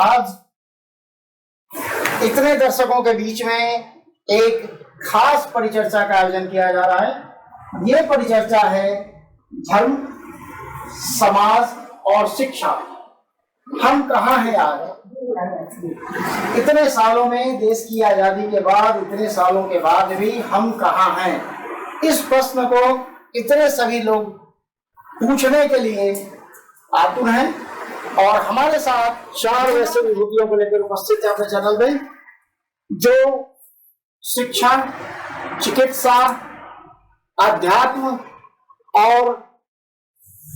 आज इतने दर्शकों के बीच में एक खास परिचर्चा का आयोजन किया जा रहा है। ये परिचर्चा है धर्म, समाज और शिक्षा। हम कहाँ हैं आज? इतने सालों में, देश की आजादी के बाद, इतने सालों के बाद भी हम कहाँ हैं? इस प्रश्न को इतने सभी लोग पूछने के लिए आतुर हैं और हमारे साथ 4 ऐसे विभूतियों को लेकर उपस्थित है अपने चैनल में, जो शिक्षा, चिकित्सा, अध्यात्म और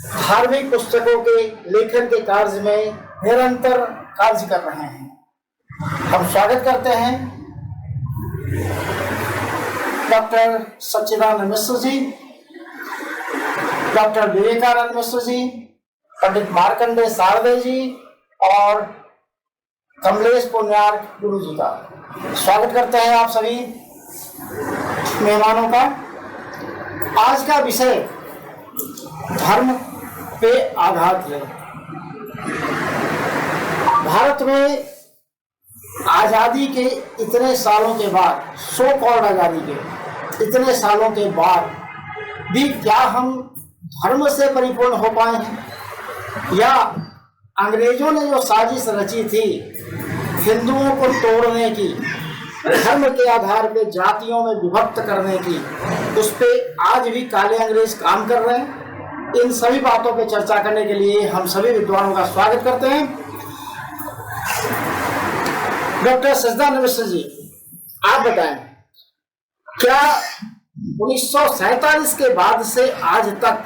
धार्मिक पुस्तकों के लेखन के कार्य में निरंतर कार्य कर रहे हैं। हम स्वागत करते हैं डॉक्टर सच्चिदानंद मिश्र जी, डॉक्टर विवेकानंद मिश्र जी, पंडित मार्कंडेय सारदे जी और कमलेश पुण्यार्क गुरु जी का स्वागत करते हैं आप सभी मेहमानों का। आज का विषय धर्म पे आघात है। भारत में आजादी के इतने सालों के बाद, सो कॉल्ड आजादी के इतने सालों के बाद भी क्या हम धर्म से परिपूर्ण हो पाए हैं, या अंग्रेजों ने जो साजिश रची थी हिंदुओं को तोड़ने की, धर्म के आधार पे जातियों में विभक्त करने की, उस पे आज भी काले अंग्रेज काम कर रहे हैं। इन सभी बातों पे चर्चा करने के लिए हम सभी विद्वानों का स्वागत करते हैं। डॉक्टर सच्चिदानंद मिश्र जी, आप बताएं, क्या 1947 के बाद से आज तक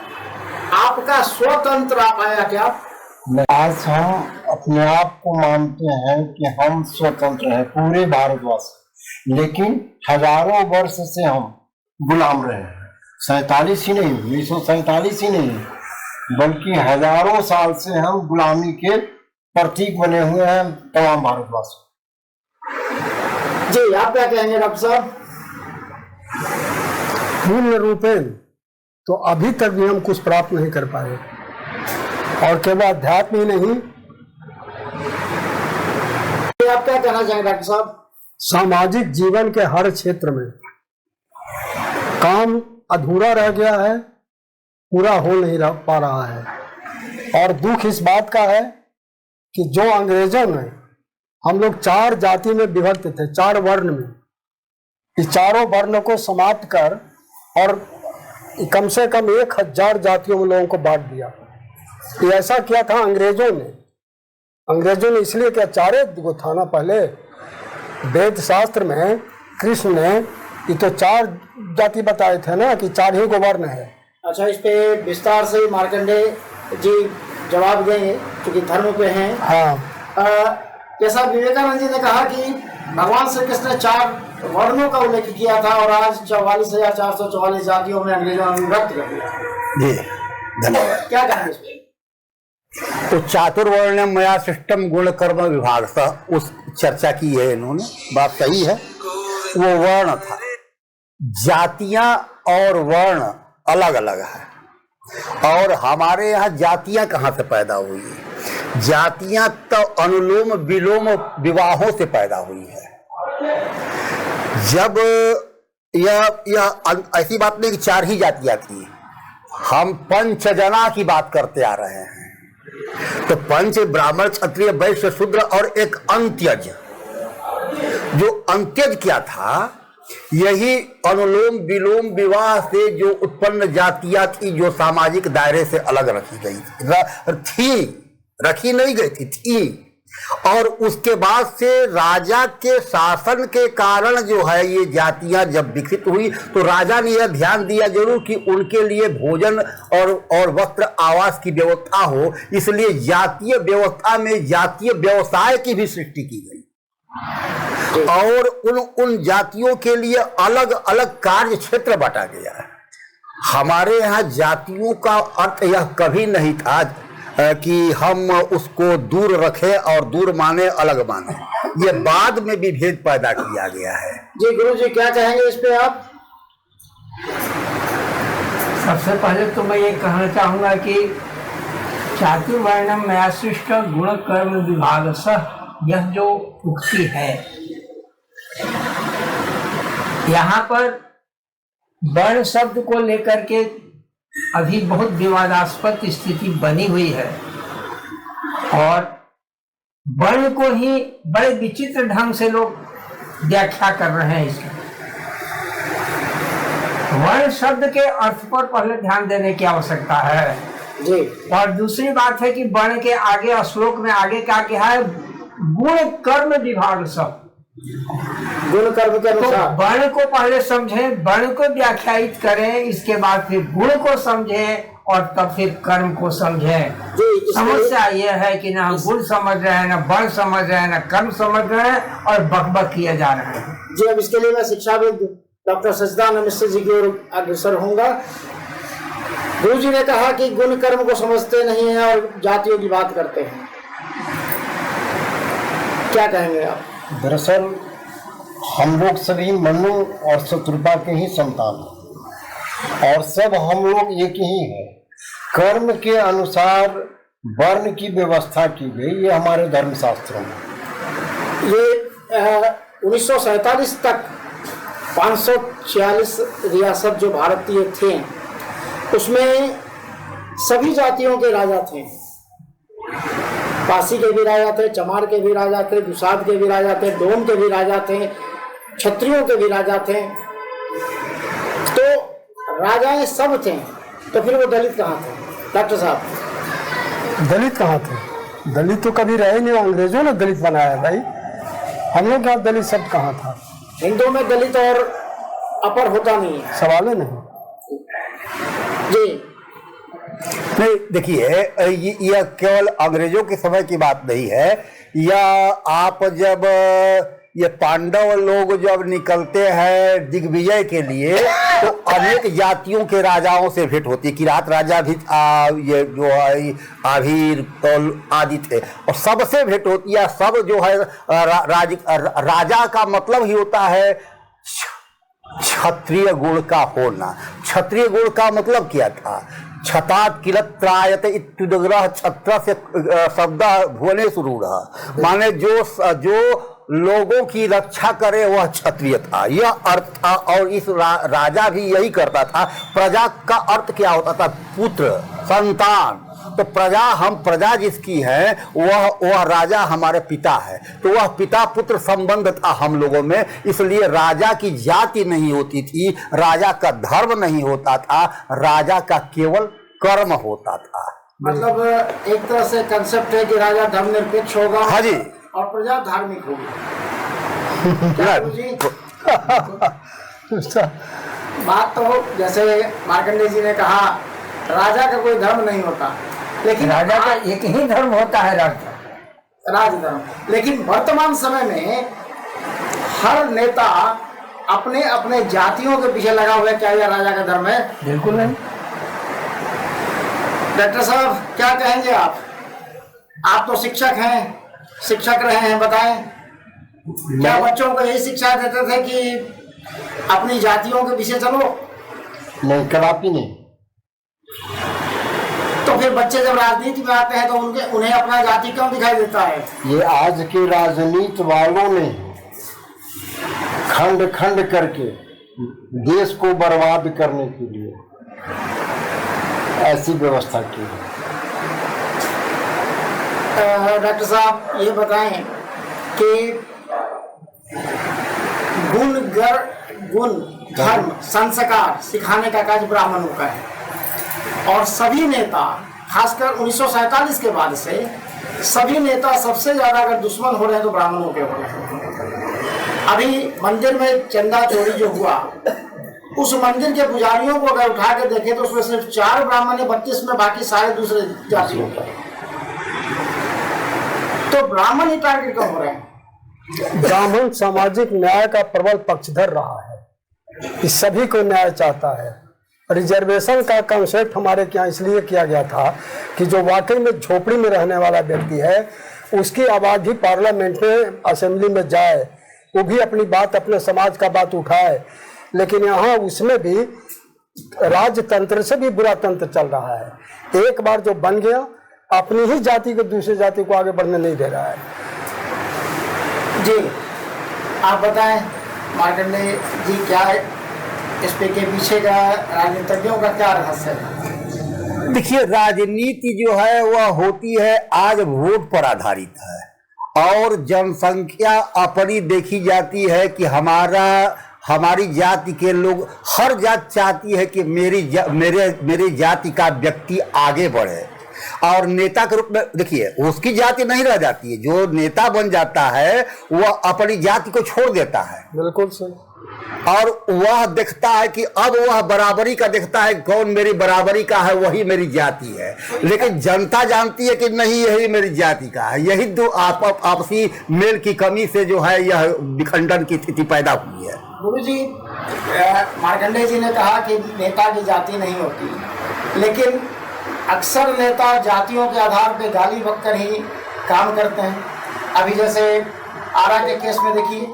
आपका स्वतंत्र आ पाया क्या? आज हम अपने आप को मानते हैं कि हम स्वतंत्र हैं पूरे भारतवर्ष, लेकिन हजारों वर्ष से हम गुलाम रहे हैं। 47 ही नहीं, 1947 ही नहीं, बल्कि हजारों साल से हम गुलामी के प्रतीक बने हुए हैं तमाम भारतवर्ष। जी, आप क्या कहेंगे डॉक्टर साहब? पूर्ण रूपेण तो अभी तक भी हम कुछ प्राप्त नहीं कर पाए, और केवल अध्यात्म ही नहीं, आप क्या कहना चाहेंगे डॉक्टर साहब? सामाजिक जीवन के हर क्षेत्र में काम अधूरा रह गया है, पूरा हो नहीं पा रहा है। और दुख इस बात का है कि जो अंग्रेजों ने, हम लोग 4 जाति में विभक्त थे, 4 वर्ण में, इस चारों वर्ण को समाप्त कर और कम से कम 1000 जातियों में लोगों को बांट दिया। ये ऐसा किया था अंग्रेजों ने इसलिए किया। 4 था ना, पहले वेद शास्त्र में कृष्ण ने ये तो 4 जाति बताए थे ना, कि 4 ही वर्ण है। अच्छा, इस पे विस्तार से मार्कंडेय जी जवाब देंगे क्योंकि धर्म पे हैं। हाँ, जैसा विवेकानंद जी ने कहा कि भगवान श्री कृष्ण ने 4 वर्णों का उल्लेख किया था और आज 44,444 जातियों में अंग्रेजों ने विभक्त कर दिया। जी, धन्यवाद। क्या कहेंगे इस पे? तो चातुर्वर्ण मया सिस्टम गुण कर्म विभाग सा उस चर्चा की है इन्होंने, बात सही है। वो वर्ण था, जातियां और वर्ण अलग अलग है। और हमारे यहाँ जातियां कहाँ से पैदा हुई है? जातियां तो अनुलोम विलोम विवाहों से पैदा हुई है। जब यह ऐसी बात नहीं कि 4 ही जातियां थी, हम पंचजना की बात करते आ रहे हैं। तो पंच, ब्राह्मण, क्षत्रिय, वैश्य, शूद्र और एक अंत्यज। जो अंत्यज क्या था? यही अनुलोम विलोम विवाह से जो उत्पन्न जातियां थी, जो सामाजिक दायरे से अलग रखी गई थी, रखी नहीं गई थी। और उसके बाद से राजा के शासन के कारण जो है ये जातियां जब विकसित हुई, तो राजा ने यह ध्यान दिया जरूर कि उनके लिए भोजन और वस्त्र आवास की व्यवस्था हो, इसलिए जातीय व्यवस्था में जातीय व्यवसाय की भी सृष्टि की गई और उन जातियों के लिए अलग अलग कार्य क्षेत्र बांटा गया है। हमारे यहाँ जातियों का अर्थ यह कभी नहीं था कि हम उसको दूर रखें और दूर माने, अलग माने। ये बाद में भी भेद पैदा किया गया है। जी गुरु जी, क्या कहेंगे इस पे आप? सबसे पहले तो मैं ये कहना चाहूँगा कि चातुर्वर्णम मया सृष्ट गुण कर्म विभागशः, यह जो उक्ति है, यहाँ पर वर्ण शब्द को लेकर के अभी बहुत विवादास्पद स्थिति बनी हुई है और वर्ण को ही बड़े विचित्र ढंग से लोग व्याख्या कर रहे हैं। इसमें वर्ण शब्द के अर्थ पर पहले ध्यान देने की आवश्यकता है जी। और दूसरी बात है कि वर्ण के आगे श्लोक में आगे क्या कहा है, गुण कर्म विभाग सब, गुण कर्म के तो अनुसार वर्ण को पहले समझें, वर्ण को व्याख्यायित करें, इसके बाद फिर गुण को समझें और तब फिर कर्म को समझें। जी। समस्या यह है कि ना हम गुण समझ रहे हैं, ना वर्ण समझ रहे हैं, ना कर्म समझ रहे हैं और बकबक किए जा रहे हैं। जी, अब इसके लिए मैं शिक्षाविद डॉक्टर सच्चिदानंद मिश्र जी की ओर अग्रसर होऊंगा। गुरु जी ने कहा कि गुण कर्म को समझते नहीं है और जातियों की बात करते हैं, क्या कहेंगे आप? दरअसल हम लोग सभी मनु और शत्रुपा के ही संतान हैं और सब हम लोग एक ही हैं। कर्म के अनुसार वर्ण की व्यवस्था की गई, ये हमारे धर्मशास्त्रों में। ये 1947 तक 546 रियासत जो भारतीय थे, उसमें सभी जातियों के राजा थे। पासी के भी राजा थे, चमार के भी राजा थे, दुसाध के भी राजा थे, डोम के भी राजा थे, क्षत्रियों के भी राजा थे। तो राजाएं सब थे, तो फिर वो दलित कहाँ थे डॉक्टर साहब? दलित कहाँ थे? दलित तो कभी रहे नहीं, अंग्रेजों ने दलित बनाया भाई। हम लोग का दलित शब्द कहाँ था? हिंदुओं में दलित और अपर होता नहीं है, सवाल ही नहीं। जी नहीं, देखिए, यह केवल अंग्रेजों के समय की बात नहीं है। या आप जब ये पांडव लोग जब निकलते हैं दिग्विजय के लिए, तो अनेक जातियों के राजाओं से भेंट होती है। किरात राजा भी ये जो है आभीर आदि थे, और सबसे भेंट होती है। सब जो है राजा का मतलब ही होता है क्षत्रिय गुण का होना। क्षत्रिय गुण का मतलब क्या था? छतात किलत त्रायत इत्युदग्रह छत्र से शब्द भुवनेषु रूढ़, माने जो लोगों की रक्षा करे वह क्षत्रिय था, यह अर्थ था। और इस राजा भी यही करता था। प्रजा का अर्थ क्या होता था? पुत्र, संतान। तो प्रजा जिसकी है वह राजा हमारे पिता है, तो वह पिता पुत्र संबंध था हम लोगों में। इसलिए राजा की जाति नहीं होती थी, राजा का धर्म नहीं होता था, राजा का केवल कर्म होता था। मतलब एक तरह से कंसेप्ट है कि राजा धर्मनिरपेक्ष होगा, हाँ जी, और प्रजा धार्मिक होगी। बात तो जैसे मार्कंडेय जी ने कहा, राजा का कोई धर्म नहीं होता, लेकिन राजा का एक ही धर्म होता है, राजधर्म। लेकिन वर्तमान समय में हर नेता अपने अपने जातियों के पीछे लगा हुआ है। क्या यह राजा का धर्म है? बिल्कुल नहीं। डॉक्टर साहब क्या कहेंगे आप? आप तो शिक्षक हैं, शिक्षक रहे हैं, बताएं। क्या बच्चों को यही शिक्षा देते थे कि अपनी जातियों के पीछे चलो? नहीं, कदापि नहीं। तो फिर बच्चे जब राजनीति में आते हैं तो उन्हें अपना जाति क्यों दिखाई देता है? ये आज के राजनीति वालों ने खंड खंड करके देश को बर्बाद करने के लिए ऐसी व्यवस्था की है। डॉक्टर साहब ये बताएं कि गुण धर्म संस्कार सिखाने का कार्य ब्राह्मणों का है, और सभी नेता, खासकर 1947 के बाद से सभी नेता सबसे ज्यादा अगर दुश्मन हो रहे हैं तो ब्राह्मणों के हो रहे हैं। अभी मंदिर में चंदा चोरी जो हुआ, उस मंदिर के पुजारियों को अगर उठा के देखें तो उसमें सिर्फ 4 ब्राह्मण है, 32 में बाकी सारे दूसरे जातियों का। तो ब्राह्मण ही टारगेट कम हो रहे हैं। ब्राह्मण सामाजिक न्याय का प्रबल पक्षधर रहा है, इस सभी को न्याय चाहता है। रिजर्वेशन का कंसेप्ट हमारे यहाँ इसलिए किया गया था कि जो वाकई में झोपड़ी में रहने वाला व्यक्ति है उसकी आवाज़ भी पार्लियामेंट में, असेंबली में जाए, वो भी अपनी बात, अपने समाज का बात उठाए। लेकिन यहाँ उसमें भी राजतंत्र से भी बुरा तंत्र चल रहा है। एक बार जो बन गया, अपनी ही जाति को दूसरी जाति को आगे बढ़ने नहीं दे रहा है। जी आप बताएं मार्कंडेय जी, क्या है इस पे के पीछे का राजनीतिज्ञों का क्या रहस्य है? देखिए, राजनीति जो है वह होती है आज वोट पर आधारित है, और जनसंख्या अपनी देखी जाती है कि हमारी जाति के लोग, हर जात चाहती है कि मेरे जाति का व्यक्ति आगे बढ़े, और नेता के रूप में देखिए उसकी जाति नहीं रह जाती है। जो नेता बन जाता है वह अपनी जाति को छोड़ देता है। बिल्कुल सही। और वह देखता है कि अब वह बराबरी का देखता है, कौन मेरी बराबरी का है वही मेरी जाति है। लेकिन जनता जानती है कि नहीं, यही मेरी जाति का है। यही दो आपसी मेल की कमी से जो है यह विखंडन की स्थिति पैदा हुई है। गुरु जी, मार्कंडेय जी ने कहा कि नेता की जाति नहीं होती, लेकिन अक्सर नेता जातियों के आधार पे गाली बककर ही काम करते हैं। अभी जैसे आरा के केस में देखिए,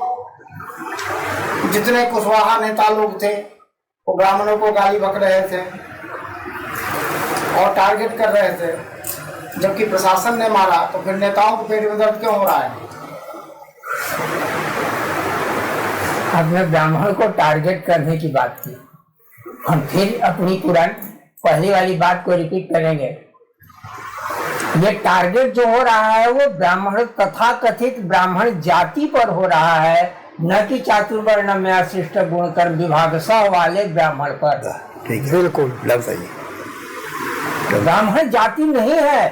जितने कुशवाहा नेता लोग थे वो ब्राह्मणों को गाली बक रहे थे और टारगेट कर रहे थे, जबकि प्रशासन ने मारा, तो फिर नेताओं को पेट में दर्द क्यों हो रहा है? हमने ब्राह्मण को टारगेट करने की बात की, हम फिर अपनी पहली वाली बात को रिपीट करेंगे। ये टारगेट जो हो रहा है वो ब्राह्मण, तथाकथित ब्राह्मण जाति पर हो रहा है, न कि चातुर्वर्ण में शिष्ट गुण कर्म विभाग सह वाले ब्राह्मण पर। बिल्कुल सही। ब्राह्मण जाति नहीं है,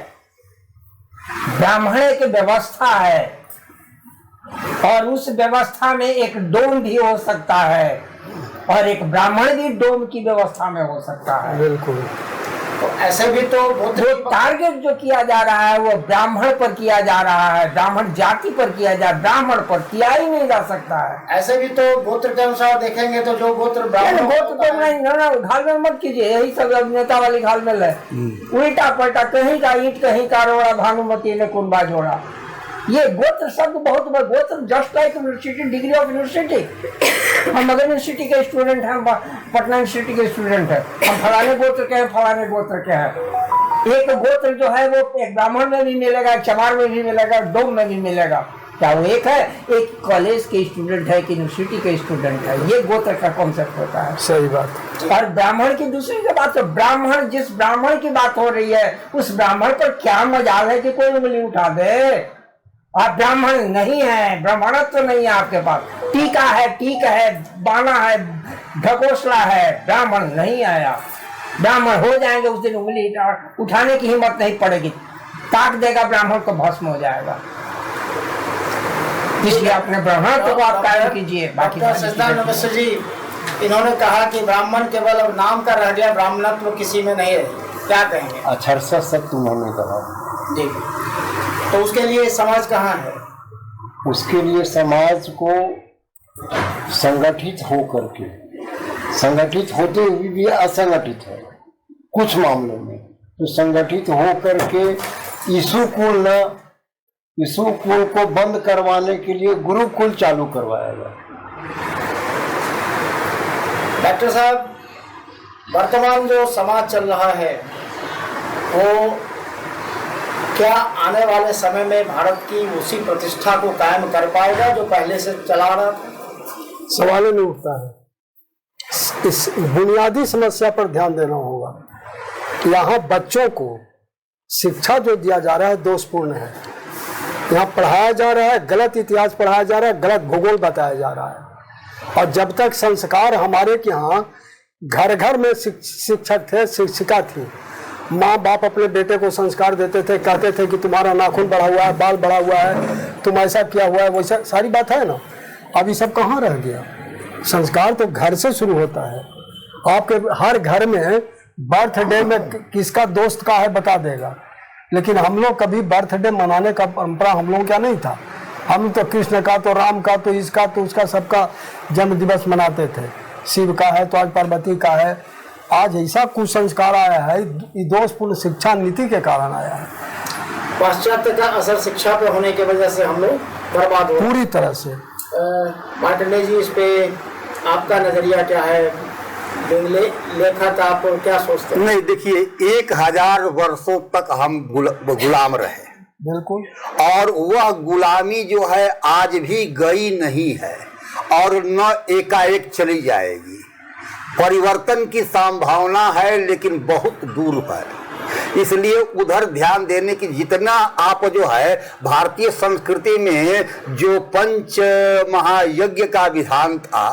ब्राह्मण एक व्यवस्था है, और उस व्यवस्था में एक डोम भी हो सकता है, और एक ब्राह्मण भी डोम की व्यवस्था में हो सकता है। बिल्कुल। तो ऐसे भी तो वो टारगेट जो किया जा रहा है वो ब्राह्मण पर किया जा रहा है, ब्राह्मण जाति पर किया जा, ब्राह्मण पर किया ही नहीं जा सकता है। ऐसे भी तो गोत्र के अनुसार देखेंगे तो जो गोत्र ब्राह्मण, गोत्र तो नहीं, घालमेल मत कीजिए, यही सब अभिनेता वाली घालमेल है। उल्टा पलटा, कहीं का ईंट कहीं का रोड़ा, भानुमती ने कुंबा जोड़ा। ये गोत्र शब्द बहुत बड़ा, गोत्र just like university, degree of university. हम मगध यूनिवर्सिटी के स्टूडेंट हैं, पटना यूनिवर्सिटी के स्टूडेंट हैं, हम फलाने गोत्र के हैं, फलाने गोत्र के हैं। एक गोत्र जो है वो एक ब्राह्मण में भी मिलेगा, चमार में भी मिलेगा, डोम में भी मिलेगा। क्या वो एक है? एक कॉलेज के स्टूडेंट है, एक यूनिवर्सिटी के स्टूडेंट है। ये गोत्र का कॉन्सेप्ट होता है। सही बात। और ब्राह्मण की दूसरी की बात, तो ब्राह्मण, जिस ब्राह्मण की बात हो रही है उस ब्राह्मण पर क्या मजाल है कि कोई उंगली उठा दे? आप ब्राह्मण नहीं है, ब्राह्मणत्व तो नहीं है आपके पास, टीका है, टीक है, बाना है, ढकोसला है, ब्राह्मण नहीं आया। ब्राह्मण हो जाएंगे उस दिन उंगली उठाने की हिम्मत नहीं पड़ेगी, ताक देगा ब्राह्मण को भस्म हो जाएगा। इसलिए अपने ब्राह्मणत्व को आप कायम कीजिए। बाकी नमस्ते जी, इन्होंने कहा कि ब्राह्मण केवल अब नाम का रह गया, ब्राह्मणत्व किसी में नहीं रही, क्या कहेंगे? अक्षरशः सत्य उन्होंने कहा जी। तो उसके लिए समाज कहाँ है? उसके लिए समाज को संगठित हो करके, संगठित होते हुए भी असंगठित है कुछ मामलों में, तो संगठित हो करके यीशु कुल को बंद करवाने के लिए गुरुकुल चालू करवाया गया। डॉक्टर साहब, वर्तमान जो समाज चल रहा है वो क्या आने वाले समय में भारत की उसी प्रतिष्ठा को कायम कर पाएगा जो पहले से चला रहा था? सवाल नहीं उठता है। इस बुनियादी समस्या पर ध्यान देना होगा। यहाँ बच्चों को शिक्षा जो दिया जा रहा है दोषपूर्ण है। यहाँ पढ़ाया जा रहा है गलत इतिहास, पढ़ाया जा रहा है गलत भूगोल बताया जा रहा है। और जब तक संस्कार हमारे यहाँ घर घर में शिक्षक थे, शिक्षिका थी, माँ बाप अपने बेटे को संस्कार देते थे, कहते थे कि तुम्हारा नाखून बढ़ा हुआ है, बाल बढ़ा हुआ है, तुम ऐसा किया हुआ है, वैसा सारी बात है ना। अब ये सब कहाँ रह गया? संस्कार तो घर से शुरू होता है। आपके हर घर में बर्थडे में किसका दोस्त का है बता देगा, लेकिन हम लोग कभी बर्थडे मनाने का परंपरा हम लोगों क्या नहीं था। हम तो कृष्ण का, तो राम का, तो इसका, तो उसका, सबका जन्म दिवस मनाते थे। शिव का है तो आज पार्वती का है, आज ऐसा कुसंस्कार आया है, ये दोषपूर्ण शिक्षा नीति के कारण आया है। पाश्चात्य का असर शिक्षा पे होने की वजह से हम लोग बर्बाद हो पूरी तरह से। मार्कंडेय जी, इस पे आपका नजरिया क्या है? लेखक आप क्या सोचते हैं? नहीं, देखिए 1000 वर्षों तक हम गुलाम रहे, बिल्कुल, और वह गुलामी जो है आज भी गई नहीं है और न एकाएक चली जाएगी। परिवर्तन की संभावना है लेकिन बहुत दूर है, इसलिए उधर ध्यान देने की, जितना आप जो है भारतीय संस्कृति में जो पंच महायज्ञ का विधान था,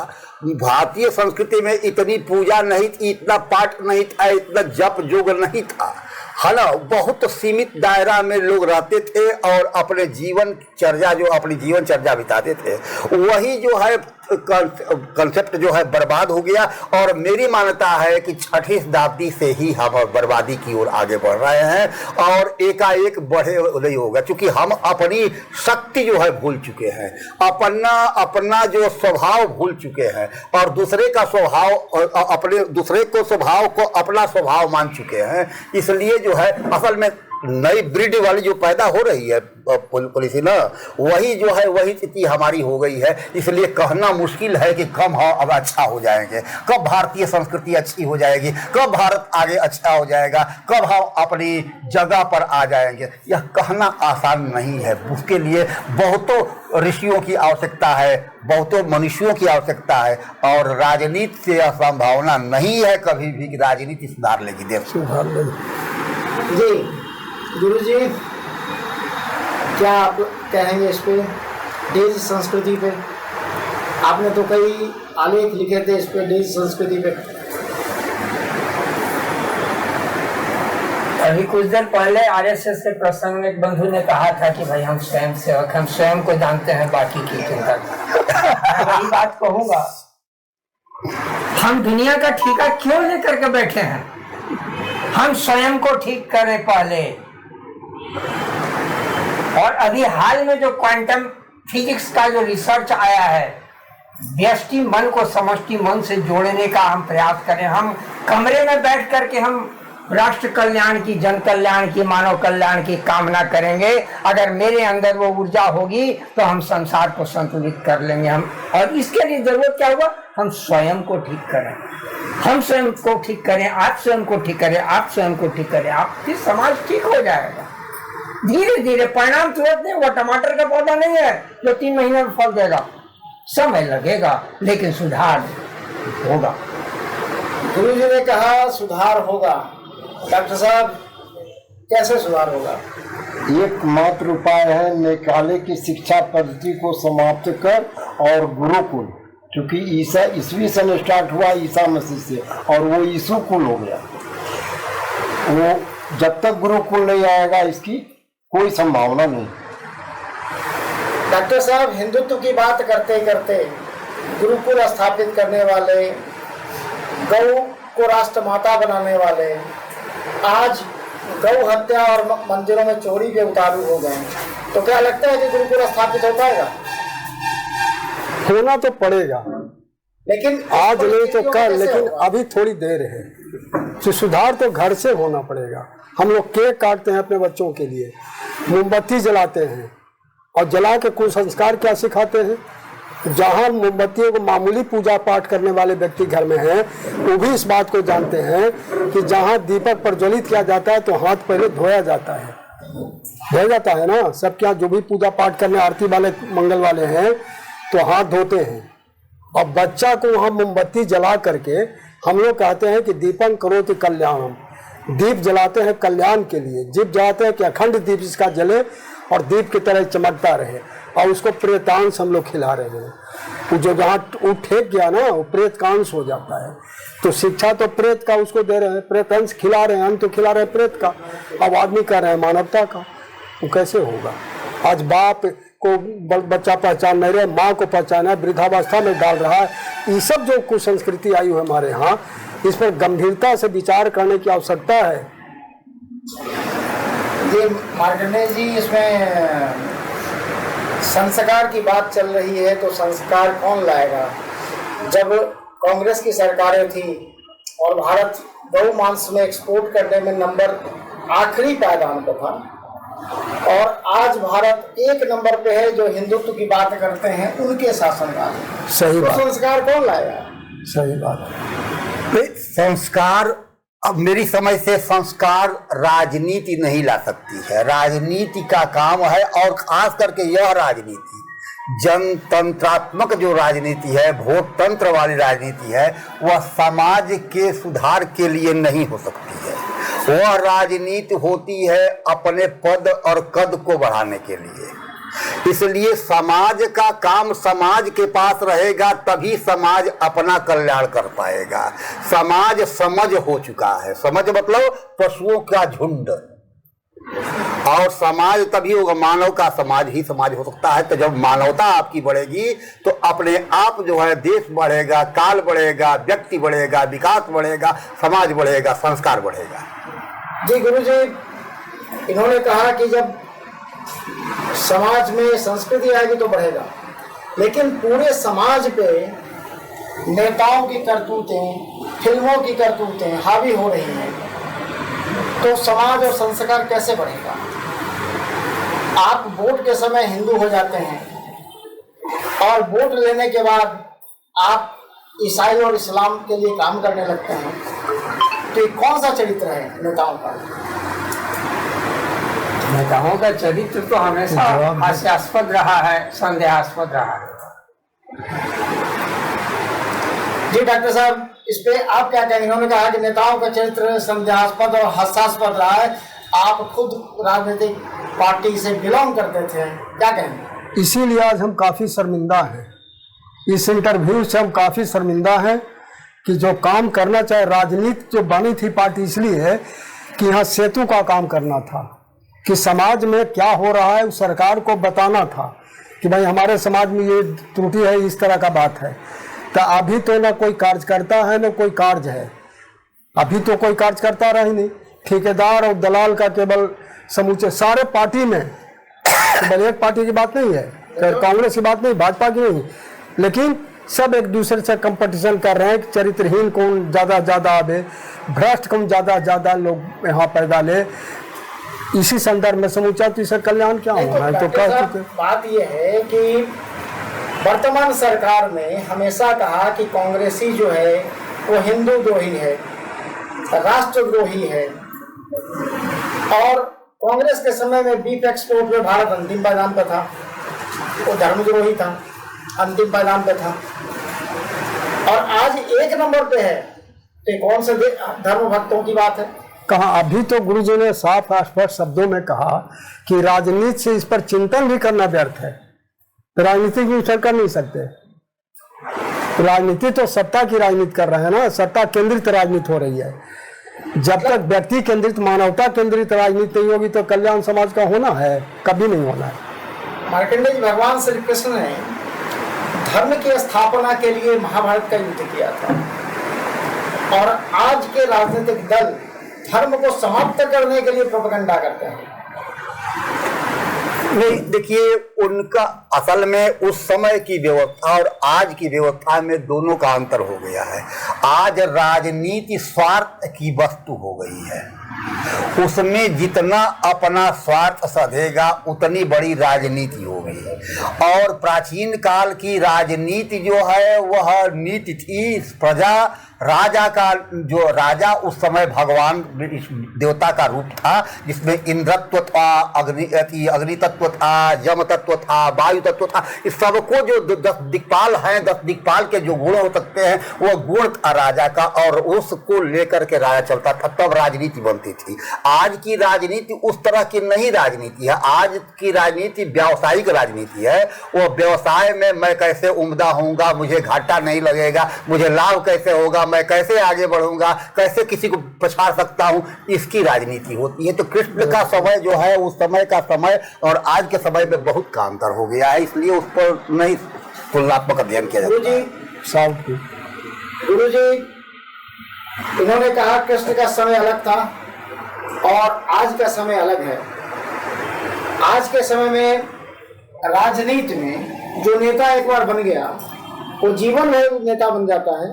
भारतीय संस्कृति में इतनी पूजा नहीं थी, इतना पाठ नहीं था, इतना जप जोग नहीं था, है ना। बहुत सीमित दायरा में लोग रहते थे और अपने जीवन चर्या जो अपनी जीवन चर्या बिताते थे, वही जो है कंसेप्ट जो है बर्बाद हो गया। और मेरी मान्यता है कि छठी शताब्दी से ही हम बर्बादी की ओर आगे बढ़ रहे हैं और एकाएक बढ़े नहीं होगा, क्योंकि हम अपनी शक्ति जो है भूल चुके हैं, अपना जो स्वभाव भूल चुके हैं और दूसरे का स्वभाव, अपने दूसरे को स्वभाव को अपना स्वभाव मान चुके हैं। इसलिए जो है असल में नई ब्रीड वाली जो पैदा हो रही है पॉलिसी ना, वही जो है वही स्थिति हमारी हो गई है। इसलिए कहना मुश्किल है कि कब हम अब अच्छा हो जाएंगे, कब भारतीय संस्कृति अच्छी हो जाएगी, कब भारत आगे अच्छा हो जाएगा, कब हम अपनी जगह पर आ जाएंगे, यह कहना आसान नहीं है। उसके लिए बहुतों ऋषियों की आवश्यकता है, बहुतों मनुष्यों की आवश्यकता है और राजनीति से संभावना नहीं है कभी भी कि राजनीति सुधार लेगी देश। जी गुरु जी, क्या आप कहेंगे इस पे, डेज संस्कृति पे? आपने तो कई आलेख लिखे थे इस पे, डेज संस्कृति पे। अभी कुछ देर पहले आरएसएस के प्रसंग में एक बंधु ने कहा था कि भाई हम स्वयं सेवक, हम स्वयं को जानते हैं, बाकी की चिंता। वही बात कहूंगा, हम दुनिया का ठेका क्यों लेकर के बैठे हैं? हम स्वयं को ठीक करें पहले। और अभी हाल में जो क्वांटम फिजिक्स का जो रिसर्च आया है, व्यष्टि मन को समष्टि मन से जोड़ने का हम प्रयास करें। हम कमरे में बैठ करके हम राष्ट्र कल्याण की, जन कल्याण की, मानव कल्याण की कामना करेंगे। अगर मेरे अंदर वो ऊर्जा होगी तो हम संसार को संतुलित कर लेंगे। हम, और इसके लिए जरूरत क्या होगा? हम स्वयं को ठीक करें, हम स्वयं को ठीक करें, आप स्वयं को ठीक करें, आप स्वयं को ठीक करें, आपकी समाज ठीक हो जाएगा। धीरे धीरे, परिणाम तुरंत नहीं। वो टमाटर का पौधा नहीं है जो 3 महीने में फल देगा, समय लगेगा लेकिन सुधार होगा। गुरु जी ने कहा सुधार होगा। डॉक्टर साहब, कैसे सुधार होगा? एकमात्र उपाय है मेघालय की शिक्षा पद्धति को समाप्त कर और गुरुकुल, क्योंकि ईसा ईसवी सन स्टार्ट हुआ ईसा मसीह से और वो यीशु कुल हो गया। वो जब तक गुरुकुल नहीं आएगा इसकी कोई संभावना नहीं। डॉक्टर साहब, हिंदुत्व की बात करते करते गुरुकुल स्थापित करने वाले, गौ को राष्ट्र माता बनाने वाले, आज गौ हत्या और मंदिरों में चोरी के उतारू हो गए, तो क्या लगता है कि गुरुकुल स्थापित हो पाएगा? होना तो पड़ेगा, लेकिन आज नहीं तो कल, लेकिन अभी थोड़ी देर है। तो सुधार तो घर से होना पड़ेगा। हम लोग केक काटते हैं अपने बच्चों के लिए, मोमबत्ती जलाते हैं और जला के कुछ संस्कार क्या सिखाते हैं? जहाँ मोमबत्तियों को मामूली पूजा पाठ करने वाले व्यक्ति घर में हैं, वो भी इस बात को जानते हैं कि जहाँ दीपक प्रज्वलित किया जाता है तो हाथ पहले धोया जाता है, धोया जाता है ना। सबके यहाँ जो भी पूजा पाठ करने आरती वाले मंगल वाले हैं तो हाथ धोते हैं। और बच्चा को वहाँ मोमबत्ती जला करके हम लोग कहते हैं कि दीपम करोति कल्याणम, दीप जलाते हैं कल्याण के लिए। दीप जलाते हैं कि अखंड दीप इसका जले और दीप की तरह चमकता रहे, और उसको प्रेतांश हम लोग खिला रहे हैं। वो जो जहाँ वो ठेक गया ना, वो प्रेत का अंश हो जाता है। तो शिक्षा तो प्रेत का उसको दे रहे हैं, प्रेत अंश खिला रहे हैं, हम तो खिला रहे हैं प्रेत का। अब आदमी कर रहे हैं मानवता का, वो कैसे होगा? आज बाप को बच्चा पहचान नहीं रहे, माँ को पहचाना, वृद्धावस्था में डाल रहा है। ये सब जो कुसंस्कृति आई है हमारे यहाँ, इस पर गंभीरता से विचार करने की आवश्यकता है। ये मार्कंडेय जी, इसमें संस्कार की बात चल रही है, तो संस्कार कौन लाएगा? जब कांग्रेस की सरकारें थी और भारत गौ मांस में एक्सपोर्ट करने में नंबर आखिरी पायदान पे था, और आज भारत एक नंबर पे है जो हिंदुत्व की बात करते हैं उनके शासनकाल में। सही तो बात, संस्कार कौन लाएगा? सही बात। संस्कार, अब मेरी समझ से संस्कार राजनीति नहीं ला सकती है। राजनीति का काम है, और खास करके यह राजनीति जनतंत्रात्मक जो राजनीति है, वोट तंत्र वाली राजनीति है, वह समाज के सुधार के लिए नहीं हो सकती है। वह राजनीति होती है अपने पद और कद को बढ़ाने के लिए। इसलिए समाज का काम समाज के पास रहेगा, तभी समाज अपना कल्याण कर पाएगा। समाज समझ हो चुका है, समझ मतलब पशुओं का झुंड, और समाज तभी होगा, मानव का समाज ही समाज हो सकता है। तो जब मानवता आपकी बढ़ेगी तो अपने आप जो है देश बढ़ेगा, काल बढ़ेगा, व्यक्ति बढ़ेगा, विकास बढ़ेगा, समाज बढ़ेगा, संस्कार बढ़ेगा। जी गुरुजी, इन्होंने कहा कि जब समाज में संस्कृति आएगी तो बढ़ेगा, लेकिन पूरे समाज पे नेताओं की करतूतें, फिल्मों की करतूतें हावी हो रही हैं, तो समाज और संस्कार कैसे बढ़ेगा? आप वोट के समय हिंदू हो जाते हैं और वोट लेने के बाद आप ईसाई और इस्लाम के लिए काम करने लगते हैं, तो ये कौन सा चरित्र है नेताओं का? नेताओं का चरित्र तो हमेशा हास्यास्पद रहा है, संदेहास्पद रहा है। जी डॉक्टर साहब, इस पे आप क्या कहेंगे? इन्होंने कहा कि नेताओं का चरित्र संदेहास्पद और हास्यास्पद रहा है। आप खुद राजनीतिक पार्टी से बिलोंग करते थे, क्या कहेंगे? इसीलिए आज हम काफ़ी शर्मिंदा हैं। इस इंटरव्यू से हम काफ़ी शर्मिंदा हैं कि जो काम करना चाहे, राजनीति जो बनी थी पार्टी इसलिए है कि यहाँ सेतु का काम करना था, कि समाज में क्या हो रहा है उस सरकार को बताना था कि भाई हमारे समाज में ये त्रुटि है, इस तरह का बात है। तो अभी तो ना कोई कार्यकर्ता है ना कोई कार्य है, अभी तो कोई कार्यकर्ता रहा ही नहीं। ठेकेदार और दलाल का केवल समूचे सारे पार्टी में, केवल एक पार्टी की बात नहीं है, कांग्रेस की बात नहीं, भाजपा की नहीं, लेकिन सब एक दूसरे से कंपटीशन कर रहे हैं कि चरित्रहीन कौन ज़्यादा आवे, भ्रष्ट कौन ज़्यादा लोग यहाँ पैदा ले। इसी संदर्भ में समूचा तीसरा कल्याण क्या होना है, तो कह चुके। बात यह है कि वर्तमान सरकार ने हमेशा कहा कि कांग्रेसी जो है वो हिंदू द्रोही है, राष्ट्रद्रोही है, और कांग्रेस के समय में बीफ एक्सपोर्ट में भारत अंतिम पायदान पर था, वो धर्मद्रोही था, अंतिम पायदान पे था, और आज एक नंबर पे है, तो कौन से धर्म भक्तों की बात है? कहा अभी तो गुरुजी ने साफ स्पष्ट शब्दों में कहा कि राजनीति से इस पर चिंतन भी करना व्यर्थ है। राजनीति की उसर कर नहीं सकते। राजनीति तो सत्ता की राजनीति कर रहे हैं ना, सत्ता केंद्रित राजनीति हो रही है। जब तक व्यक्ति केंद्रित, मानवता केंद्रित राजनीति नहीं होगी तो कल्याण समाज का होना है, कभी नहीं होना है। मार्कंडेय जी, भगवान श्री कृष्ण ने धर्म की स्थापना के लिए महाभारत का युद्ध किया था, और आज के राजनीतिक दल धर्म को समाप्त करने के लिए प्रोपेगेंडा करते हैं। नहीं, देखिए, उनका असल में उस समय की व्यवस्था और आज की व्यवस्था में दोनों का अंतर हो गया है। आज राजनीति स्वार्थ की वस्तु हो गई है, उसमें जितना अपना स्वार्थ सधेगा उतनी बड़ी राजनीति होगी। और प्राचीन काल की राजनीति जो है वह नीति थी, प्रजा, राजा का, जो राजा उस समय भगवान देवता का रूप था, जिसमें इंद्रत्व था, अग्नि तत्व था, यम तत्व था, वायु तत्व था। इस सबको जो 10 दिक्पाल हैं, 10 दिक्पाल के जो गुण हो सकते हैं, वो गुण था राजा का, और उसको लेकर के राजा चलता था, तब राजनीति बनती थी। आज की राजनीति उस तरह की नहीं राजनीति है। आज की राजनीति व्यावसायिक राजनीति है। वो व्यवसाय में मैं कैसे उम्दा होऊंगा, मुझे घाटा नहीं लगेगा, मुझे लाभ कैसे होगा, मैं कैसे आगे बढ़ूंगा, कैसे किसी को पछाड़ सकता हूं, इसकी राजनीति होती है। तो कृष्ण का समय जो है, उस समय का समय और आज के समय में बहुत का अंतर हो गया है, इसलिए उस पर नहीं तुलनात्मक अध्ययन किया जाता है। गुरुजी, इन्होंने कहा कृष्ण का समय अलग था और आज का समय अलग है। आज के समय में राजनीति में जो नेता एक बार बन गया वो जीवन भर नेता बन जाता है,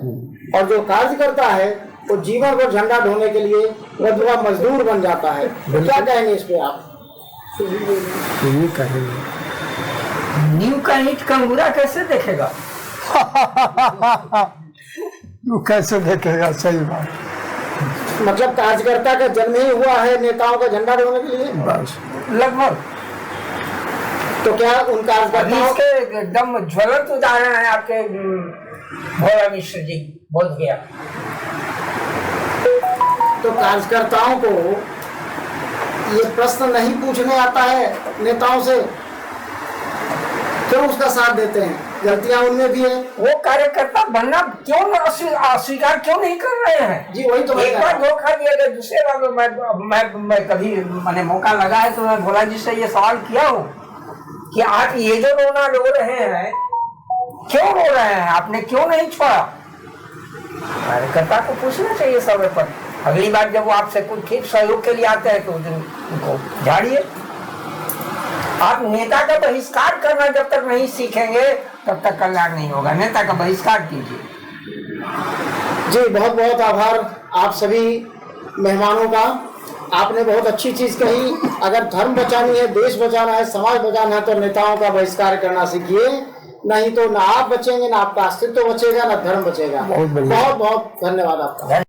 और जो कार्य करता है वो जीवन भर झंडा ढोने के लिए वह मजदूर बन जाता है। तो क्या कहेंगे इस पे आप? यही कहेंगे, नींव का ईंट कंगूरा कैसे देखेगा? तू कैसे देखेगा? सही बात। मतलब कार्यकर्ता का जन्म ही हुआ है नेताओं का झंडा ढोने के लिए। बस लगभग। तो क्या उन अभी कार्यकर्ताओं इसके एकदम ज्वलंत उदाहरण है आपके भोला मिश्र जी बोल गया। तो कार्यकर्ताओं को ये प्रश्न नहीं पूछने आता है नेताओं से, क्यों उसका साथ देते हैं? गलतियां उनमें भी है। वो कार्यकर्ता बनना क्यों अस्वीकार क्यों नहीं कर रहे हैं? जी वही तो मैं एक कह रहा बार हूं। धोखा दिया गया, दूसरे बार मैं कभी मैंने मौका लगा है तो मैं भोला जी से ये सवाल किया हूँ कि आप ये जो रोना रो रहे हैं, क्यों रो रहे हैं? आपने क्यों नहीं छोड़ा? कार्यकर्ता को पूछना चाहिए समय पर। अगली बार जब वो आपसे कुछ ठीक सहयोग के लिए आते हैं तो उनको झाड़िए। आप नेता का बहिष्कार करना जब तक नहीं सीखेंगे तब तक कल्याण नहीं होगा। नेता का बहिष्कार कीजिए। जी बहुत बहुत आभार आप सभी मेहमानों का। आपने बहुत अच्छी चीज कही। अगर धर्म बचानी है, देश बचाना है, समाज बचाना है तो नेताओं का बहिष्कार करना सीखिए, नहीं तो ना आप बचेंगे, ना आपका अस्तित्व बचेगा, ना धर्म बचेगा। बहुत बहुत धन्यवाद आपका।